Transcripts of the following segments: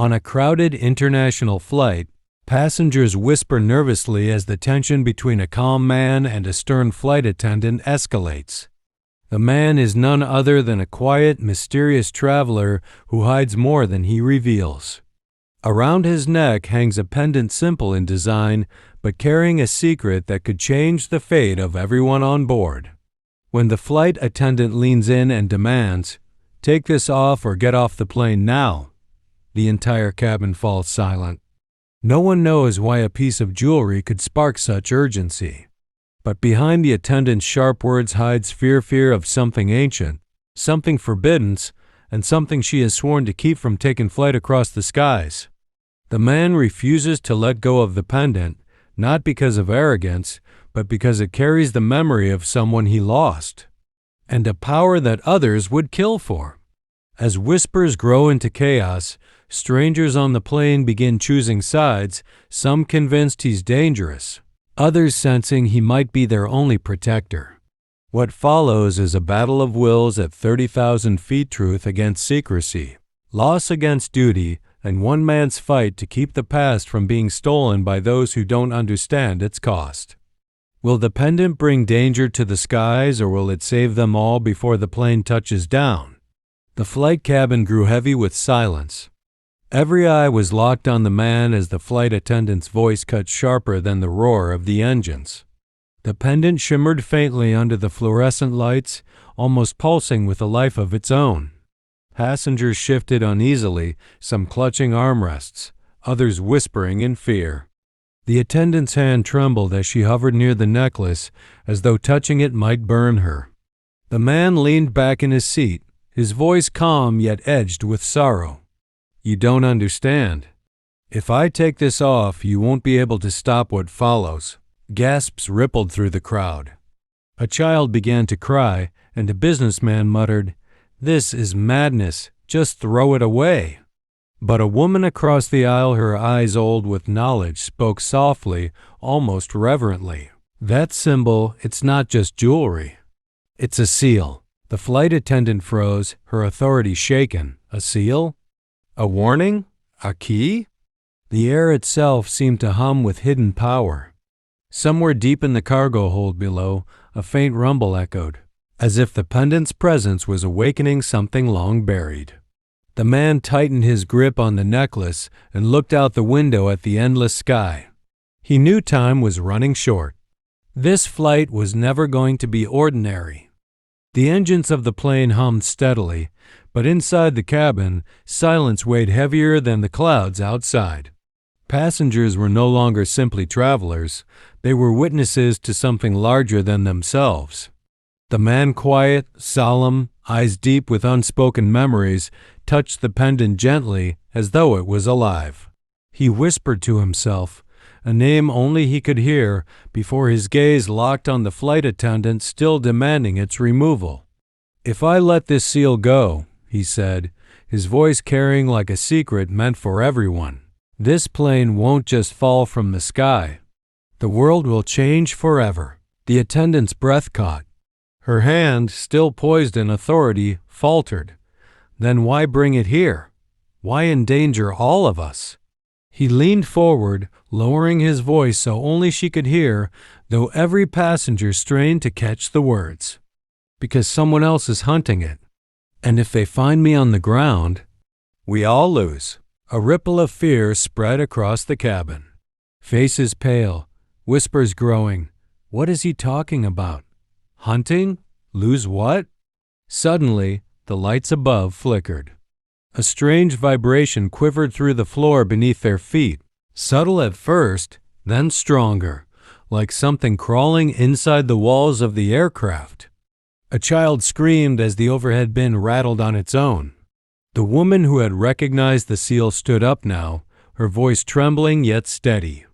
On a crowded international flight, passengers whisper nervously as the tension between a calm man and a stern flight attendant escalates. The man is none other than a quiet, mysterious traveler who hides more than he reveals. Around his neck hangs a pendant simple in design, but carrying a secret that could change the fate of everyone on board. When the flight attendant leans in and demands, "Take this off or get off the plane now," the entire cabin falls silent. No one knows why a piece of jewelry could spark such urgency. But behind the attendant's sharp words hides fear of something ancient, something forbidden, and something she has sworn to keep from taking flight across the skies. The man refuses to let go of the pendant, not because of arrogance, but because it carries the memory of someone he lost, and a power that others would kill for. As whispers grow into chaos, strangers on the plane begin choosing sides, some convinced he's dangerous, others sensing he might be their only protector. What follows is a battle of wills at 30,000 feet, truth against secrecy, loss against duty, and one man's fight to keep the past from being stolen by those who don't understand its cost. Will the pendant bring danger to the skies, or will it save them all before the plane touches down? The flight cabin grew heavy with silence. Every eye was locked on the man as the flight attendant's voice cut sharper than the roar of the engines. The pendant shimmered faintly under the fluorescent lights, almost pulsing with a life of its own. Passengers shifted uneasily, some clutching armrests, others whispering in fear. The attendant's hand trembled as she hovered near the necklace, as though touching it might burn her. The man leaned back in his seat, his voice calm yet edged with sorrow. "You don't understand. If I take this off, you won't be able to stop what follows." Gasps rippled through the crowd. A child began to cry, and a businessman muttered, "This is madness. Just throw it away." But a woman across the aisle, her eyes old with knowledge, spoke softly, almost reverently. "That symbol, it's not just jewelry. It's a seal." The flight attendant froze, her authority shaken. A seal? A warning? A key? The air itself seemed to hum with hidden power. Somewhere deep in the cargo hold below, a faint rumble echoed, as if the pendant's presence was awakening something long buried. The man tightened his grip on the necklace and looked out the window at the endless sky. He knew time was running short. This flight was never going to be ordinary. The engines of the plane hummed steadily, but inside the cabin, silence weighed heavier than the clouds outside. Passengers were no longer simply travelers. They were witnesses to something larger than themselves. The man, quiet, solemn, eyes deep with unspoken memories, touched the pendant gently as though it was alive. He whispered to himself, a name only he could hear, before his gaze locked on the flight attendant still demanding its removal. "If I let this seal go," he said, his voice carrying like a secret meant for everyone, "this plane won't just fall from the sky. The world will change forever." The attendant's breath caught. Her hand, still poised in authority, faltered. Then why bring it here? Why endanger all of us? He leaned forward, lowering his voice so only she could hear, though every passenger strained to catch the words. "Because someone else is hunting it. And if they find me on the ground, we all lose." A ripple of fear spread across the cabin. Faces pale, whispers growing. What is he talking about? Hunting? Lose what? Suddenly, the lights above flickered. A strange vibration quivered through the floor beneath their feet, subtle at first, then stronger, like something crawling inside the walls of the aircraft. A child screamed as the overhead bin rattled on its own. The woman who had recognized the seal stood up now, her voice trembling yet steady.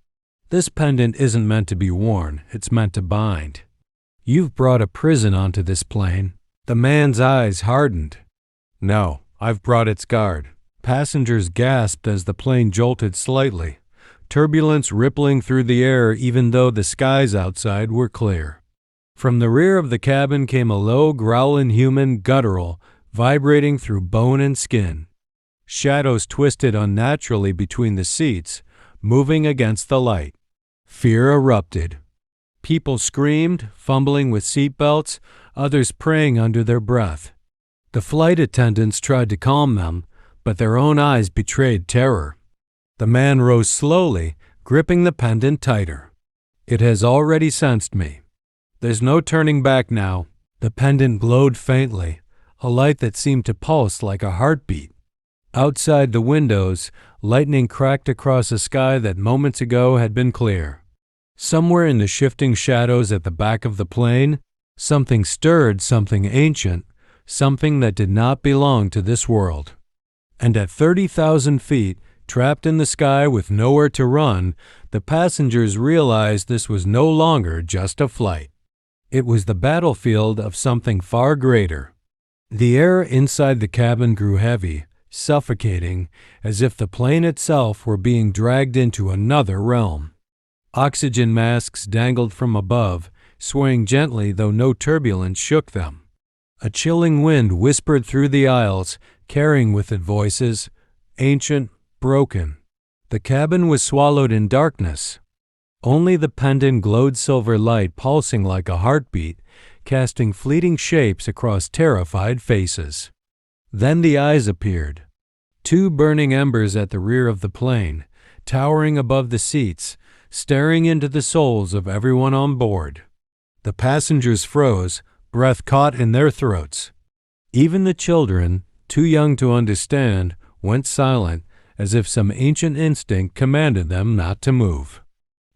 "This pendant isn't meant to be worn, it's meant to bind. You've brought a prison onto this plane." The man's eyes hardened. "No, I've brought its guard." Passengers gasped as the plane jolted slightly, turbulence rippling through the air even though the skies outside were clear. From the rear of the cabin came a low, growling human guttural, vibrating through bone and skin. Shadows twisted unnaturally between the seats, moving against the light. Fear erupted. People screamed, fumbling with seatbelts, others praying under their breath. The flight attendants tried to calm them, but their own eyes betrayed terror. The man rose slowly, gripping the pendant tighter. It has already sensed me. There's no turning back now. The pendant glowed faintly, a light that seemed to pulse like a heartbeat. Outside the windows, lightning cracked across a sky that moments ago had been clear. Somewhere in the shifting shadows at the back of the plane, something stirred, something ancient, something that did not belong to this world. And at 30,000 feet, trapped in the sky with nowhere to run, the passengers realized this was no longer just a flight. It was the battlefield of something far greater. The air inside the cabin grew heavy, suffocating, as if the plane itself were being dragged into another realm. Oxygen masks dangled from above, swaying gently though no turbulence shook them. A chilling wind whispered through the aisles, carrying with it voices, ancient, broken. The cabin was swallowed in darkness. Only the pendant glowed silver light pulsing like a heartbeat, casting fleeting shapes across terrified faces. Then the eyes appeared. Two burning embers at the rear of the plane, towering above the seats, staring into the souls of everyone on board. The passengers froze, breath caught in their throats. Even the children, too young to understand, went silent, as if some ancient instinct commanded them not to move.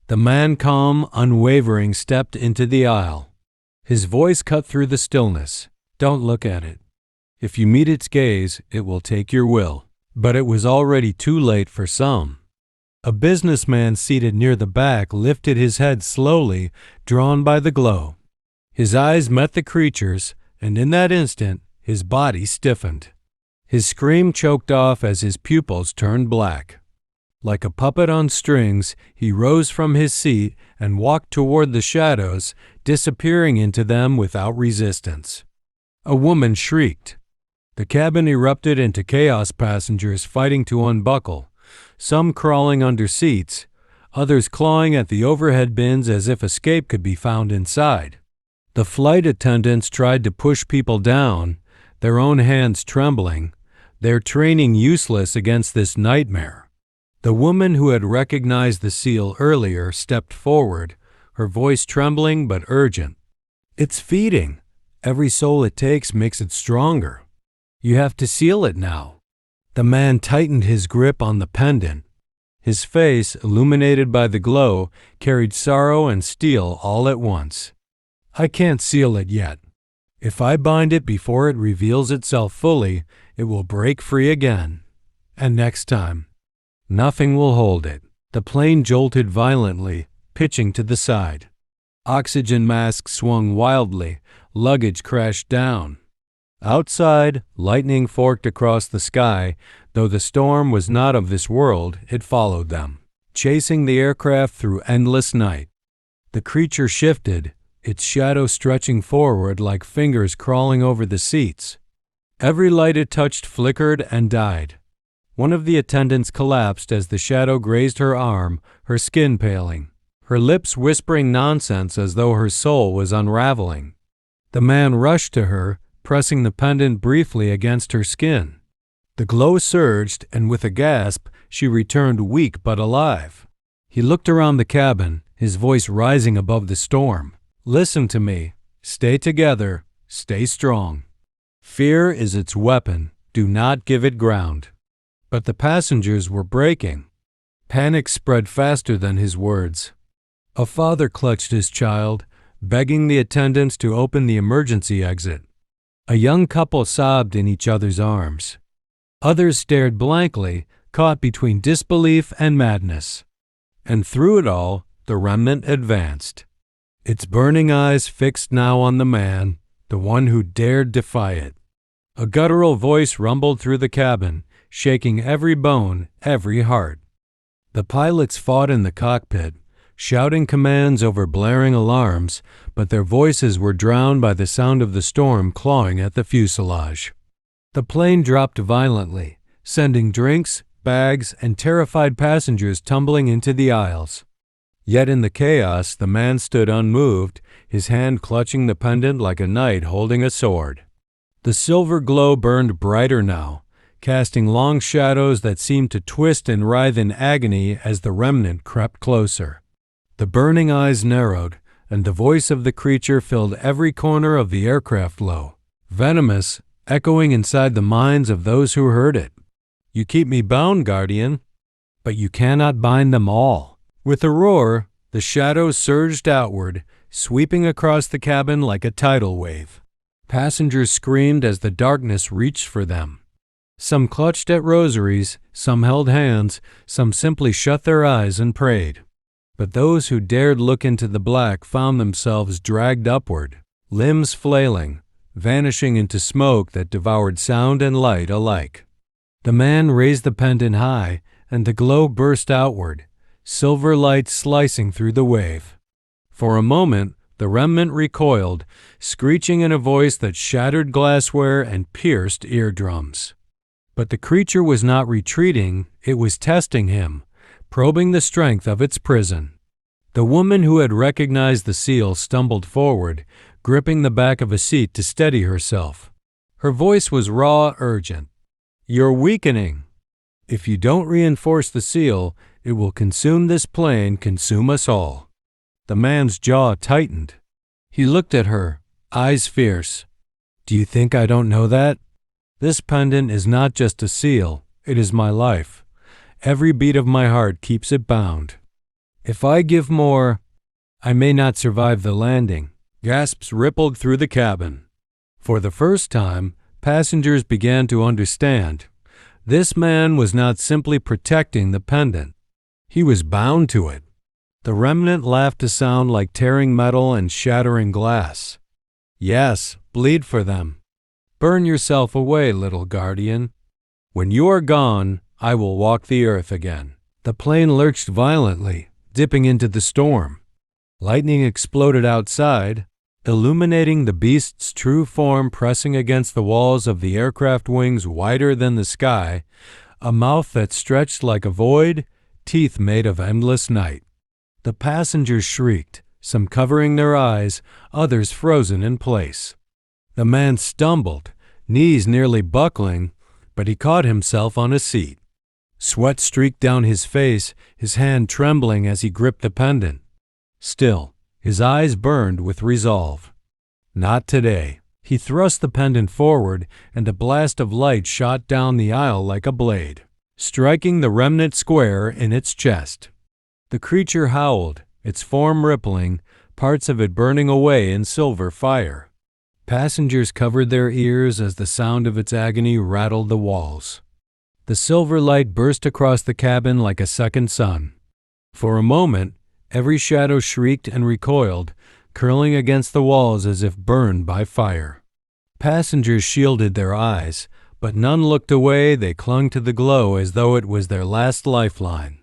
The man, calm, unwavering, stepped into the aisle. His voice cut through the stillness. Don't look at it. If you meet its gaze, it will take your will. But it was already too late for some. A businessman seated near the back lifted his head slowly, drawn by the glow. His eyes met the creature's, and in that instant, his body stiffened. His scream choked off as his pupils turned black. Like a puppet on strings, he rose from his seat and walked toward the shadows, disappearing into them without resistance. A woman shrieked. The cabin erupted into chaos, passengers fighting to unbuckle, some crawling under seats, others clawing at the overhead bins as if escape could be found inside. The flight attendants tried to push people down, their own hands trembling, their training useless against this nightmare. The woman who had recognized the seal earlier stepped forward, her voice trembling but urgent. It's feeding. Every soul it takes makes it stronger. You have to seal it now. The man tightened his grip on the pendant. His face, illuminated by the glow, carried sorrow and steel all at once. I can't seal it yet. If I bind it before it reveals itself fully, it will break free again. And next time, nothing will hold it. The plane jolted violently, pitching to the side. Oxygen masks swung wildly, luggage crashed down. Outside, lightning forked across the sky. Though the storm was not of this world, it followed them, chasing the aircraft through endless night. The creature shifted, its shadow stretching forward like fingers crawling over the seats. Every light it touched flickered and died. One of the attendants collapsed as the shadow grazed her arm, her skin paling, her lips whispering nonsense as though her soul was unraveling. The man rushed to her, pressing the pendant briefly against her skin. The glow surged, and with a gasp, she returned weak but alive. He looked around the cabin, his voice rising above the storm. Listen to me. Stay together. Stay strong. Fear is its weapon. Do not give it ground. But the passengers were breaking. Panic spread faster than his words. A father clutched his child, begging the attendants to open the emergency exit. A young couple sobbed in each other's arms. Others stared blankly, caught between disbelief and madness. And through it all, the remnant advanced, its burning eyes fixed now on the man, the one who dared defy it. A guttural voice rumbled through the cabin, shaking every bone, every heart. The pilots fought in the cockpit, shouting commands over blaring alarms, but their voices were drowned by the sound of the storm clawing at the fuselage. The plane dropped violently, sending drinks, bags, and terrified passengers tumbling into the aisles. Yet in the chaos, the man stood unmoved, his hand clutching the pendant like a knight holding a sword. The silver glow burned brighter now, casting long shadows that seemed to twist and writhe in agony as the remnant crept closer. The burning eyes narrowed, and the voice of the creature filled every corner of the aircraft low, venomous, echoing inside the minds of those who heard it. "You keep me bound, Guardian, but you cannot bind them all." With a roar, the shadows surged outward, sweeping across the cabin like a tidal wave. Passengers screamed as the darkness reached for them. Some clutched at rosaries, some held hands, some simply shut their eyes and prayed. But those who dared look into the black found themselves dragged upward, limbs flailing, vanishing into smoke that devoured sound and light alike. The man raised the pendant high, and the glow burst outward, silver light slicing through the wave. For a moment, the remnant recoiled, screeching in a voice that shattered glassware and pierced eardrums. But the creature was not retreating, it was testing him, probing the strength of its prison. The woman who had recognized the seal stumbled forward, gripping the back of a seat to steady herself. Her voice was raw, urgent. "You're weakening. If you don't reinforce the seal, it will consume this plane, consume us all." The man's jaw tightened. He looked at her, eyes fierce. "Do you think I don't know that? This pendant is not just a seal, it is my life. Every beat of my heart keeps it bound. If I give more, I may not survive the landing." Gasps rippled through the cabin. For the first time, passengers began to understand. This man was not simply protecting the pendant. He was bound to it. The remnant laughed a sound like tearing metal and shattering glass. "Yes, bleed for them. Burn yourself away, little guardian. When you are gone, I will walk the earth again." The plane lurched violently, dipping into the storm. Lightning exploded outside, illuminating the beast's true form pressing against the walls of the aircraft wings wider than the sky, a mouth that stretched like a void, teeth made of endless night. The passengers shrieked, some covering their eyes, others frozen in place. The man stumbled, knees nearly buckling, but he caught himself on a seat. Sweat streaked down his face, his hand trembling as he gripped the pendant. Still, his eyes burned with resolve. Not today. He thrust the pendant forward, and a blast of light shot down the aisle like a blade, striking the remnant square in its chest. The creature howled, its form rippling, parts of it burning away in silver fire. Passengers covered their ears as the sound of its agony rattled the walls. The silver light burst across the cabin like a second sun. For a moment, every shadow shrieked and recoiled, curling against the walls as if burned by fire. Passengers shielded their eyes, but none looked away. They clung to the glow as though it was their last lifeline.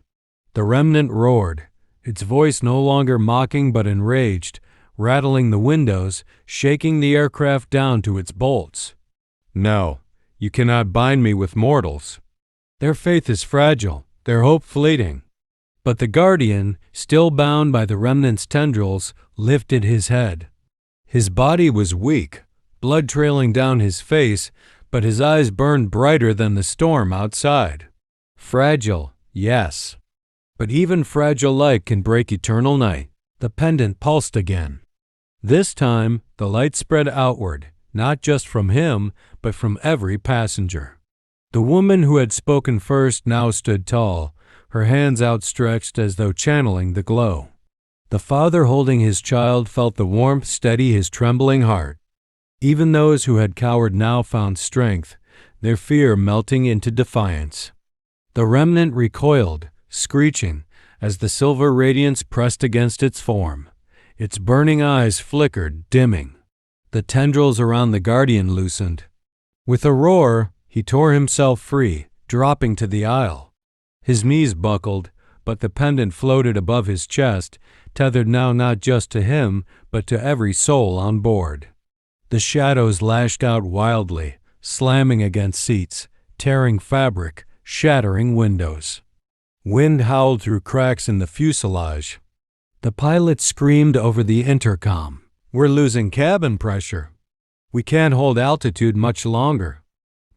The remnant roared, its voice no longer mocking but enraged, rattling the windows, shaking the aircraft down to its bolts. "No, you cannot bind me with mortals. Their faith is fragile, their hope fleeting." But the guardian, still bound by the remnant's tendrils, lifted his head. His body was weak, blood trailing down his face, but his eyes burned brighter than the storm outside. Fragile, yes. But even fragile light can break eternal night. The pendant pulsed again. This time, the light spread outward, not just from him, but from every passenger. The woman who had spoken first now stood tall, her hands outstretched as though channeling the glow. The father holding his child felt the warmth steady his trembling heart. Even those who had cowered now found strength, their fear melting into defiance. The remnant recoiled, screeching, as the silver radiance pressed against its form. Its burning eyes flickered, dimming. The tendrils around the guardian loosened. With a roar, he tore himself free, dropping to the aisle. His knees buckled, but the pendant floated above his chest, tethered now not just to him, but to every soul on board. The shadows lashed out wildly, slamming against seats, tearing fabric, shattering windows. Wind howled through cracks in the fuselage. The pilot screamed over the intercom, "We're losing cabin pressure. We can't hold altitude much longer."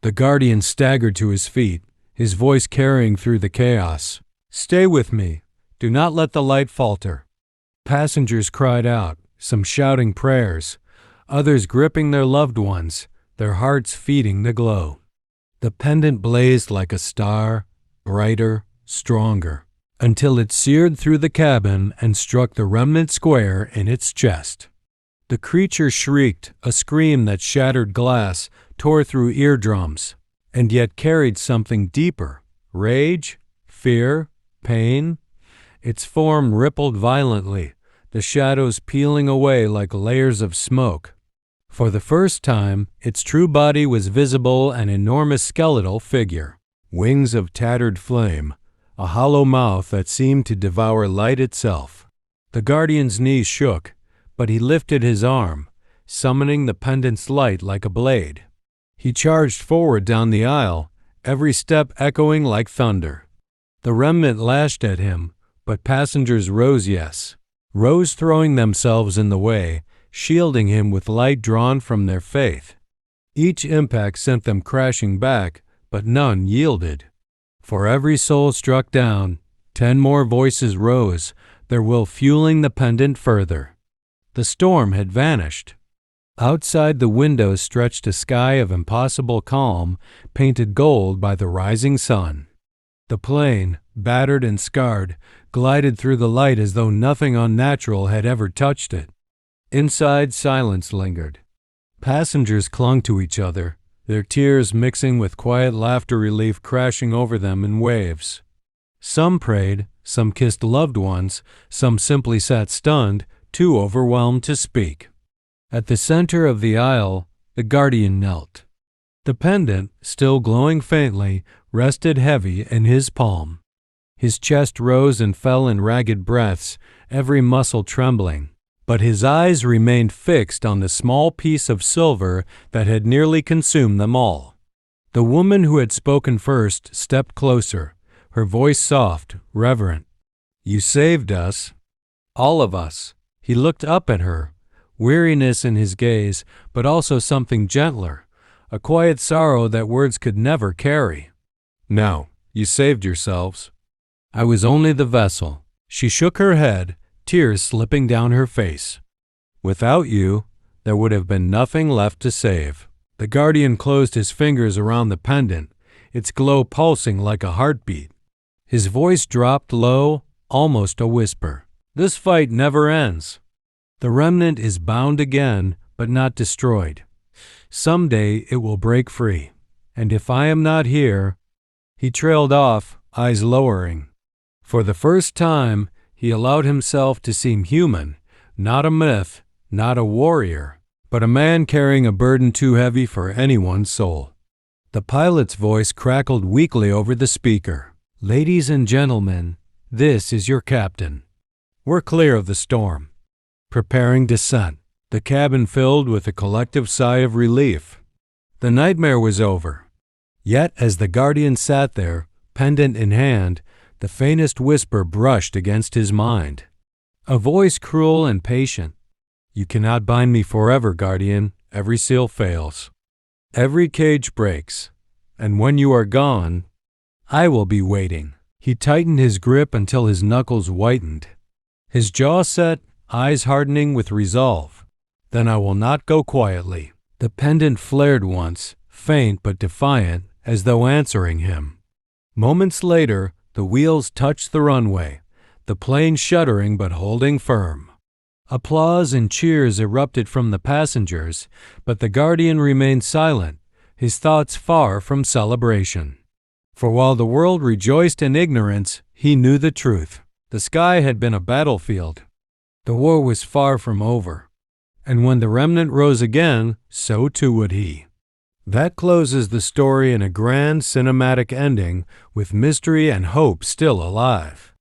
The Guardian staggered to his feet, his voice carrying through the chaos. "Stay with me. Do not let the light falter." Passengers cried out, some shouting prayers, others gripping their loved ones, their hearts feeding the glow. The pendant blazed like a star, brighter, stronger, until it seared through the cabin and struck the remnant square in its chest. The creature shrieked, a scream that shattered glass, tore through eardrums, and yet carried something deeper: rage, fear, pain. Its form rippled violently, the shadows peeling away like layers of smoke. For the first time, its true body was visible, an enormous skeletal figure. Wings of tattered flame, a hollow mouth that seemed to devour light itself. The Guardian's knees shook, but he lifted his arm, summoning the pendant's light like a blade. He charged forward down the aisle, every step echoing like thunder. The remnant lashed at him, but passengers rose throwing themselves in the way, shielding him with light drawn from their faith. Each impact sent them crashing back, but none yielded. For every soul struck down, 10 more voices rose, their will fueling the pendant further. The storm had vanished. Outside the windows stretched a sky of impossible calm, painted gold by the rising sun. The plane, battered and scarred, glided through the light as though nothing unnatural had ever touched it. Inside, silence lingered. Passengers clung to each other, their tears mixing with quiet laughter, relief crashing over them in waves. Some prayed, some kissed loved ones, some simply sat stunned, too overwhelmed to speak. At the center of the aisle, the Guardian knelt. The pendant, still glowing faintly, rested heavy in his palm. His chest rose and fell in ragged breaths, every muscle trembling, but his eyes remained fixed on the small piece of silver that had nearly consumed them all. The woman who had spoken first stepped closer, her voice soft, reverent. "You saved us. All of us." He looked up at her, weariness in his gaze, but also something gentler, a quiet sorrow that words could never carry. "No, you saved yourselves. I was only the vessel." She shook her head, tears slipping down her face. "Without you, there would have been nothing left to save." The Guardian closed his fingers around the pendant, its glow pulsing like a heartbeat. His voice dropped low, almost a whisper. "This fight never ends. The remnant is bound again, but not destroyed. Someday it will break free. And if I am not here—" He trailed off, eyes lowering. For the first time, he allowed himself to seem human, not a myth, not a warrior, but a man carrying a burden too heavy for anyone's soul. The pilot's voice crackled weakly over the speaker. "Ladies and gentlemen, this is your captain. We're clear of the storm. Preparing descent." The cabin filled with a collective sigh of relief. The nightmare was over. Yet as the Guardian sat there, pendant in hand, the faintest whisper brushed against his mind. A voice cruel and patient. "You cannot bind me forever, Guardian. Every seal fails. Every cage breaks. And when you are gone, I will be waiting." He tightened his grip until his knuckles whitened. His jaw set, eyes hardening with resolve. "Then I will not go quietly." The pendant flared once, faint but defiant, as though answering him. Moments later, the wheels touched the runway, the plane shuddering but holding firm. Applause and cheers erupted from the passengers, but the Guardian remained silent, his thoughts far from celebration. For while the world rejoiced in ignorance, he knew the truth. The sky had been a battlefield. The war was far from over. And when the remnant rose again, so too would he. That closes the story in a grand cinematic ending, with mystery and hope still alive.